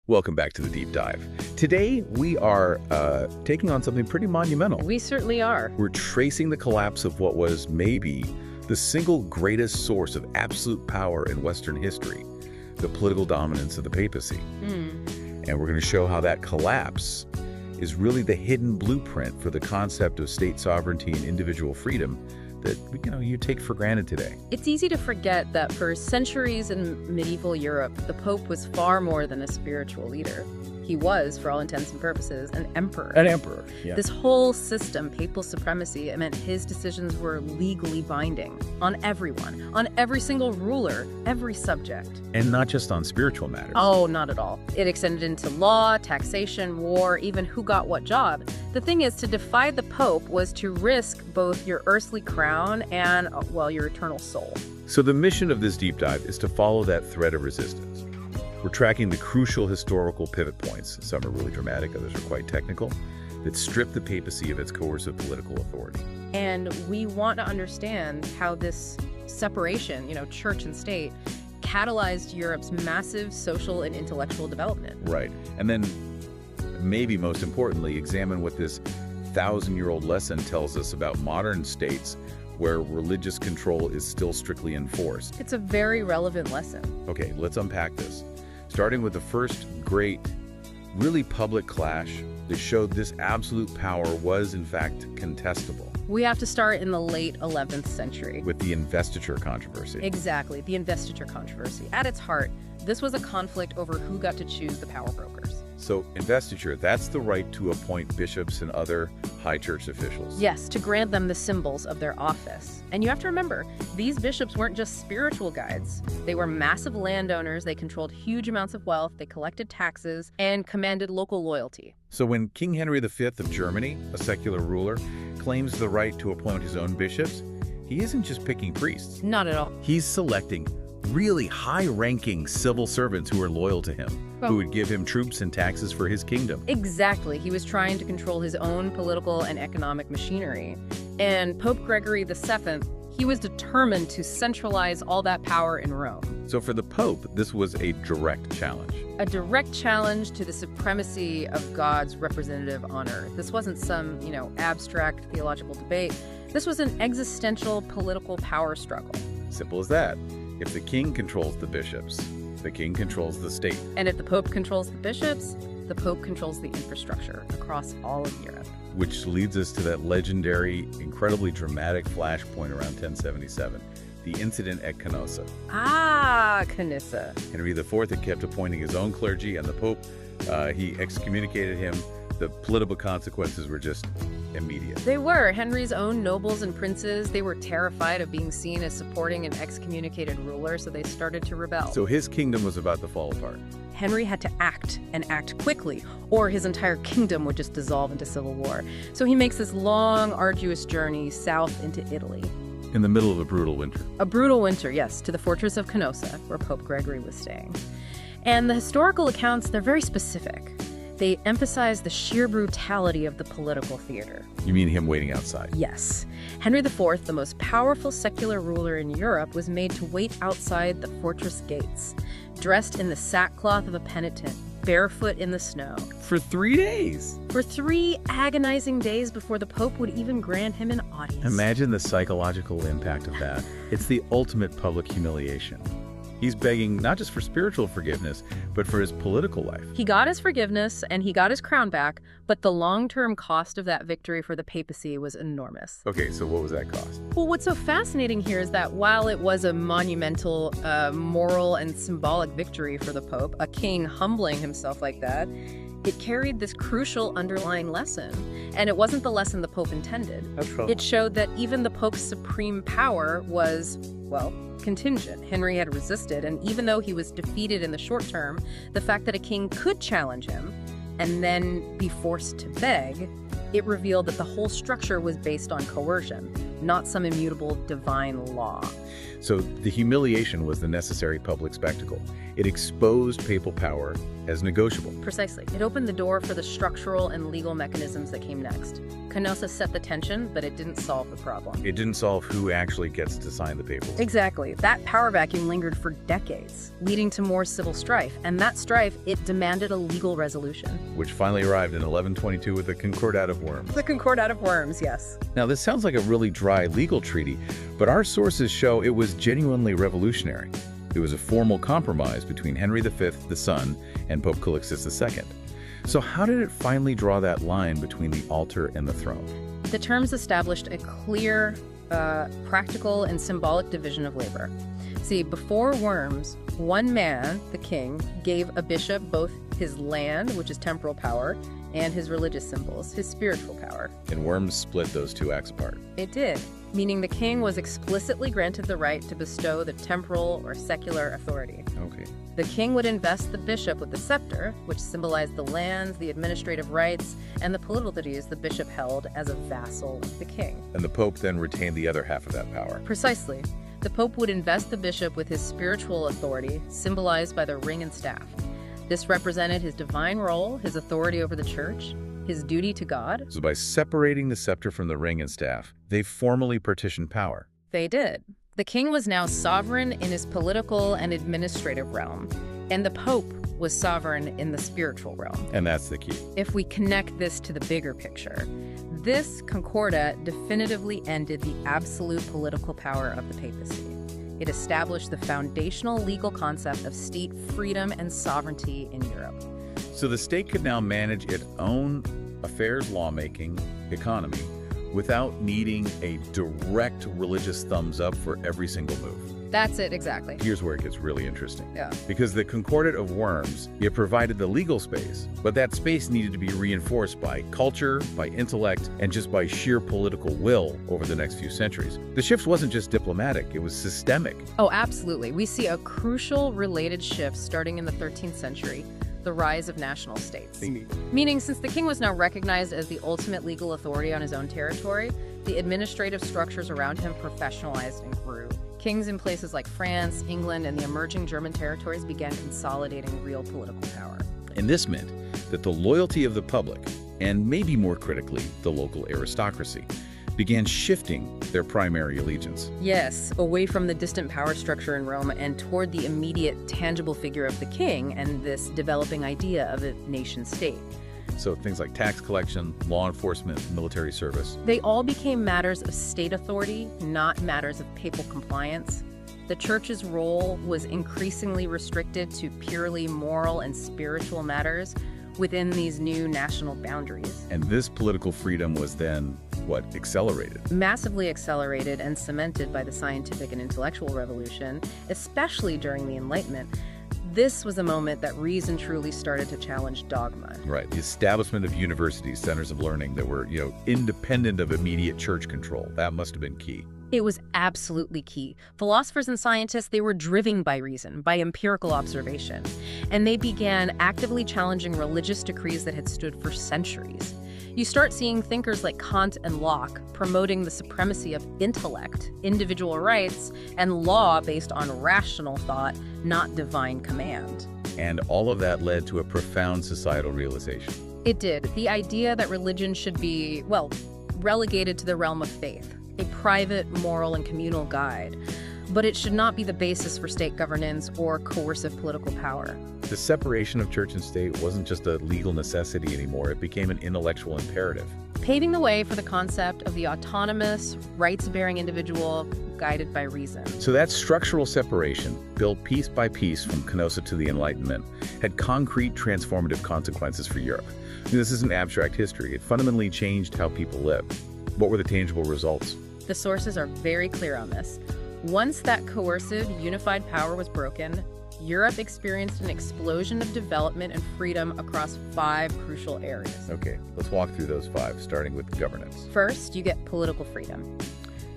Welcome back to the Deep Dive. Today, we are taking on something pretty monumental. We certainly are. We're tracing the collapse of what was maybe the single greatest source of absolute power in Western history, the political dominance of the papacy. And we're going to show how that collapse is really the hidden blueprint for the concept of state sovereignty and individual freedom that, you take for granted today. It's easy to forget that for centuries in medieval Europe, the Pope was far more than a spiritual leader. He was, for all intents and purposes, an emperor. An emperor, yeah. This whole system, papal supremacy, it meant his decisions were legally binding on everyone, on every single ruler, every subject. And not just on spiritual matters. Oh, not at all. It extended into law, taxation, war, even who got what job. The thing is, to defy the Pope was to risk both your earthly crown and, well, your eternal soul. So the mission of this deep dive is to follow that thread of resistance. We're tracking the crucial historical pivot points, some are really dramatic, others are quite technical, that strip the papacy of its coercive political authority. And we want to understand how this separation, church and state, catalyzed Europe's massive social and intellectual development. Right. And then, maybe most importantly, examine what this 1,000-year-old lesson tells us about modern states where religious control is still strictly enforced. It's a very relevant lesson. Okay, let's unpack this. Starting with the first great, really public clash that showed this absolute power was, in fact, contestable. We have to start in the late 11th century. With the investiture controversy. Exactly, the investiture controversy. At its heart, this was a conflict over who got to choose the power brokers. So, investiture, that's the right to appoint bishops and other high church officials. Yes, to grant them the symbols of their office. And you have to remember, these bishops weren't just spiritual guides. They were massive landowners, they controlled huge amounts of wealth, they collected taxes, and commanded local loyalty. So when King Henry V of Germany, a secular ruler, claims the right to appoint his own bishops, he isn't just picking priests. Not at all. He's selecting really high-ranking civil servants who are loyal to him, who would give him troops and taxes for his kingdom. Exactly. He was trying to control his own political and economic machinery. And Pope Gregory VII, he was determined to centralize all that power in Rome. So for the Pope, this was a direct challenge. A direct challenge to the supremacy of God's representative on earth. This wasn't some, abstract theological debate. This was an existential political power struggle. Simple as that. If the king controls the bishops, the king controls the state. And if the Pope controls the bishops, the Pope controls the infrastructure across all of Europe. Which leads us to that legendary, incredibly dramatic flashpoint around 1077, the incident at Canossa. Ah, Canossa. Henry IV had kept appointing his own clergy, and the Pope, he excommunicated him. The political consequences were just immediate. They were. Henry's own nobles and princes, they were terrified of being seen as supporting an excommunicated ruler, so they started to rebel. So his kingdom was about to fall apart. Henry had to act, and act quickly, or his entire kingdom would just dissolve into civil war. So he makes this long, arduous journey south into Italy. In the middle of a brutal winter. A brutal winter, yes, to the fortress of Canossa, where Pope Gregory was staying. And the historical accounts, they're very specific. They emphasize the sheer brutality of the political theater. You mean him waiting outside? Yes. Henry IV, the most powerful secular ruler in Europe, was made to wait outside the fortress gates, dressed in the sackcloth of a penitent, barefoot in the snow. For 3 days? For 3 agonizing days before the Pope would even grant him an audience. Imagine the psychological impact of that. It's the ultimate public humiliation. He's begging not just for spiritual forgiveness, but for his political life. He got his forgiveness and he got his crown back, but the long-term cost of that victory for the papacy was enormous. Okay, so what was that cost? Well, what's so fascinating here is that while it was a monumental moral and symbolic victory for the Pope, a king humbling himself like that, it carried this crucial underlying lesson. And it wasn't the lesson the Pope intended. It showed that even the Pope's supreme power was, well, contingent. Henry had resisted, and even though he was defeated in the short term, the fact that a king could challenge him and then be forced to beg, it revealed that the whole structure was based on coercion, not some immutable divine law. So the humiliation was the necessary public spectacle. It exposed papal power as negotiable. Precisely. It opened the door for the structural and legal mechanisms that came next. Canossa set the tension, but it didn't solve the problem. It didn't solve who actually gets to sign the papers. Exactly. That power vacuum lingered for decades, leading to more civil strife. And that strife, it demanded a legal resolution. Which finally arrived in 1122 with the Concordat of Worms. The Concordat of Worms, yes. Now, this sounds like a really dry legal treaty, but our sources show it was genuinely revolutionary. It was a formal compromise between Henry V, the son, and Pope Calixtus II. So how did it finally draw that line between the altar and the throne? The terms established a clear, practical and symbolic division of labor. See, before Worms, one man, the king, gave a bishop both his land, which is temporal power, and his religious symbols, his spiritual power. And Worms split those two acts apart. It did, meaning the king was explicitly granted the right to bestow the temporal or secular authority. Okay. The king would invest the bishop with the scepter, which symbolized the lands, the administrative rights, and the political duties the bishop held as a vassal of the king. And the pope then retained the other half of that power. Precisely. The pope would invest the bishop with his spiritual authority, symbolized by the ring and staff. This represented his divine role, his authority over the church, his duty to God. So by separating the scepter from the ring and staff, they formally partitioned power. They did. The king was now sovereign in his political and administrative realm, and the pope was sovereign in the spiritual realm. And that's the key. If we connect this to the bigger picture, this Concordat definitively ended the absolute political power of the papacy. It established the foundational legal concept of state freedom and sovereignty in Europe. So the state could now manage its own affairs, lawmaking, economy, without needing a direct religious thumbs up for every single move. That's it, exactly. Here's where it gets really interesting. Yeah. Because the Concordat of Worms, it provided the legal space, but that space needed to be reinforced by culture, by intellect, and just by sheer political will over the next few centuries. The shift wasn't just diplomatic, it was systemic. Oh, absolutely. We see a crucial related shift starting in the 13th century, the rise of national states. Meaning, since the king was now recognized as the ultimate legal authority on his own territory, the administrative structures around him professionalized and grew. Kings in places like France, England, and the emerging German territories began consolidating real political power. And this meant that the loyalty of the public, and maybe more critically, the local aristocracy, began shifting their primary allegiance. Yes, away from the distant power structure in Rome and toward the immediate, tangible figure of the king and this developing idea of a nation-state. So things like tax collection, law enforcement, military service. They all became matters of state authority, not matters of papal compliance. The church's role was increasingly restricted to purely moral and spiritual matters within these new national boundaries. And this political freedom was then, accelerated? Massively accelerated and cemented by the scientific and intellectual revolution, especially during the Enlightenment. This was a moment that reason truly started to challenge dogma. Right. The establishment of universities, centers of learning that were, independent of immediate church control. That must have been key. It was absolutely key. Philosophers and scientists, they were driven by reason, by empirical observation, and they began actively challenging religious decrees that had stood for centuries. You start seeing thinkers like Kant and Locke promoting the supremacy of intellect, individual rights, and law based on rational thought, not divine command. And all of that led to a profound societal realization. It did. The idea that religion should be, relegated to the realm of faith, a private, moral, and communal guide. But it should not be the basis for state governance or coercive political power. The separation of church and state wasn't just a legal necessity anymore, it became an intellectual imperative. Paving the way for the concept of the autonomous, rights-bearing individual guided by reason. So that structural separation, built piece by piece from Canossa to the Enlightenment, had concrete transformative consequences for Europe. This isn't abstract history, it fundamentally changed how people live. What were the tangible results? The sources are very clear on this. Once that coercive, unified power was broken, Europe experienced an explosion of development and freedom across 5 crucial areas. Okay, let's walk through those 5, starting with governance. First, you get political freedom.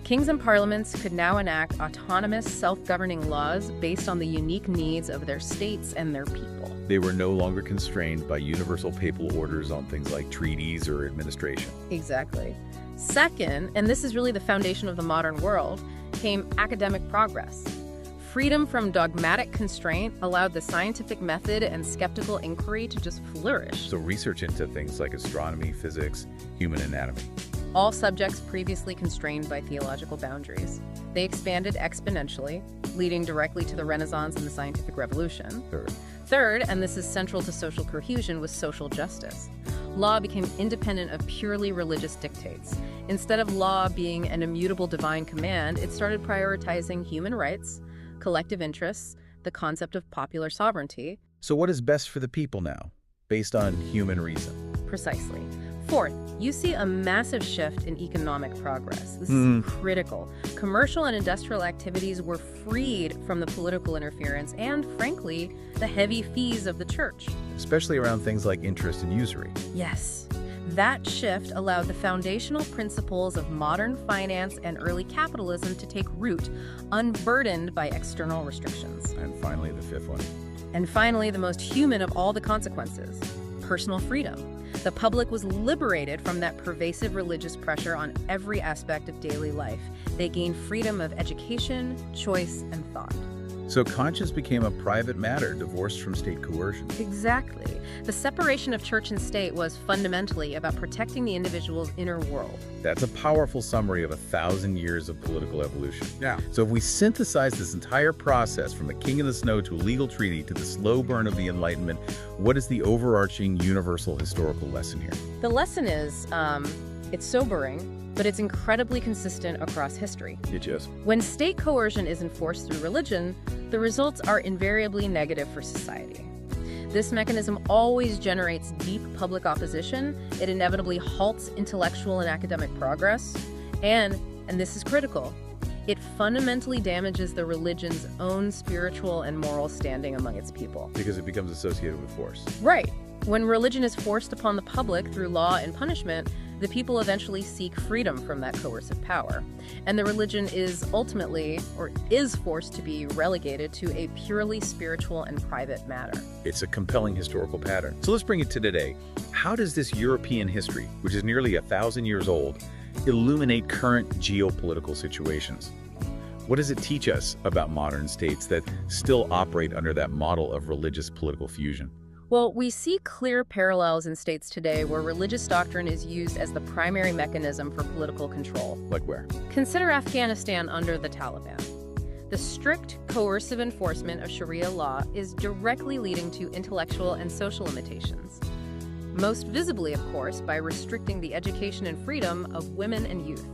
Kings and parliaments could now enact autonomous, self-governing laws based on the unique needs of their states and their people. They were no longer constrained by universal papal orders on things like treaties or administration. Exactly. Second, and this is really the foundation of the modern world, came academic progress. Freedom from dogmatic constraint allowed the scientific method and skeptical inquiry to just flourish. So research into things like astronomy, physics, human anatomy. All subjects previously constrained by theological boundaries. They expanded exponentially, leading directly to the Renaissance and the scientific revolution. Third, and this is central to social cohesion, was social justice. Law became independent of purely religious dictates. Instead of law being an immutable divine command, it started prioritizing human rights, collective interests, the concept of popular sovereignty. So what is best for the people now, based on human reason? Precisely. Fourth, you see a massive shift in economic progress. This is critical. Commercial and industrial activities were freed from the political interference and, frankly, the heavy fees of the church. Especially around things like interest and usury. Yes. That shift allowed the foundational principles of modern finance and early capitalism to take root, unburdened by external restrictions. And finally, the fifth one. And finally, the most human of all the consequences, personal freedom. The public was liberated from that pervasive religious pressure on every aspect of daily life. They gained freedom of education, choice, and thought. So conscience became a private matter, divorced from state coercion. Exactly. The separation of church and state was fundamentally about protecting the individual's inner world. That's a powerful summary of 1,000 years of political evolution. Yeah. So if we synthesize this entire process from the King of the Snow to a legal treaty to the slow burn of the Enlightenment, what is the overarching universal historical lesson here? The lesson is, it's sobering, but it's incredibly consistent across history. It is. When state coercion is enforced through religion, the results are invariably negative for society. This mechanism always generates deep public opposition. It inevitably halts intellectual and academic progress. And this is critical, it fundamentally damages the religion's own spiritual and moral standing among its people. Because it becomes associated with force. Right. When religion is forced upon the public through law and punishment, the people eventually seek freedom from that coercive power. And the religion is ultimately, or is forced to be relegated to a purely spiritual and private matter. It's a compelling historical pattern. So let's bring it to today. How does this European history, which is nearly 1,000 years old, illuminate current geopolitical situations? What does it teach us about modern states that still operate under that model of religious political fusion? Well, we see clear parallels in states today where religious doctrine is used as the primary mechanism for political control. Like where? Consider Afghanistan under the Taliban. The strict, coercive enforcement of Sharia law is directly leading to intellectual and social limitations. Most visibly, of course, by restricting the education and freedom of women and youth.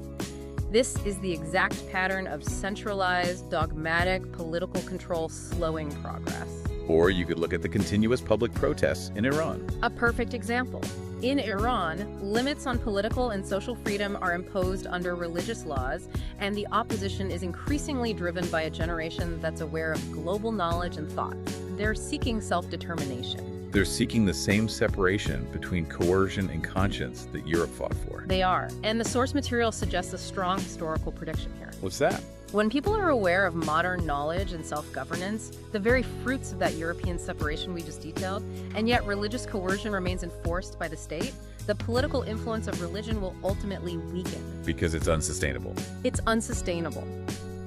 This is the exact pattern of centralized, dogmatic political control slowing progress. Or you could look at the continuous public protests in Iran. A perfect example. In Iran, limits on political and social freedom are imposed under religious laws, and the opposition is increasingly driven by a generation that's aware of global knowledge and thought. They're seeking self-determination. They're seeking the same separation between coercion and conscience that Europe fought for. They are, and the source material suggests a strong historical prediction here. What's that? When people are aware of modern knowledge and self-governance, the very fruits of that European separation we just detailed, and yet religious coercion remains enforced by the state, the political influence of religion will ultimately weaken. Because it's unsustainable. It's unsustainable.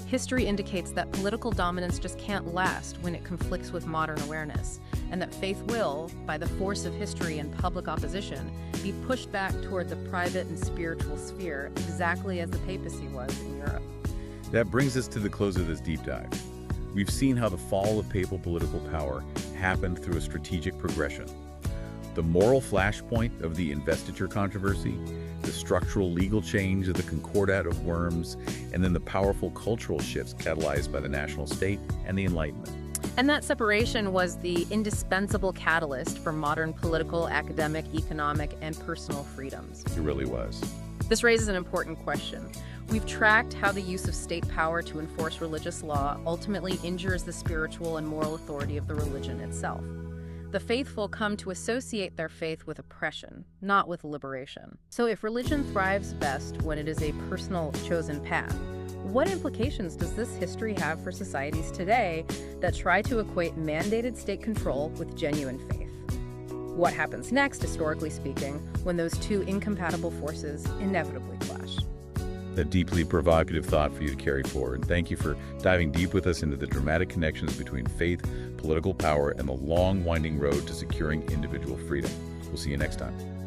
History indicates that political dominance just can't last when it conflicts with modern awareness, and that faith will, by the force of history and public opposition, be pushed back toward the private and spiritual sphere, exactly as the papacy was in Europe. That brings us to the close of this deep dive. We've seen how the fall of papal political power happened through a strategic progression. The moral flashpoint of the investiture controversy, the structural legal change of the Concordat of Worms, and then the powerful cultural shifts catalyzed by the national state and the Enlightenment. And that separation was the indispensable catalyst for modern political, academic, economic, and personal freedoms. It really was. This raises an important question. We've tracked how the use of state power to enforce religious law ultimately injures the spiritual and moral authority of the religion itself. The faithful come to associate their faith with oppression, not with liberation. So if religion thrives best when it is a personal, chosen path, what implications does this history have for societies today that try to equate mandated state control with genuine faith? What happens next, historically speaking, when those two incompatible forces inevitably clash? A deeply provocative thought for you to carry forward. And thank you for diving deep with us into the dramatic connections between faith, political power, and the long, winding road to securing individual freedom. We'll see you next time.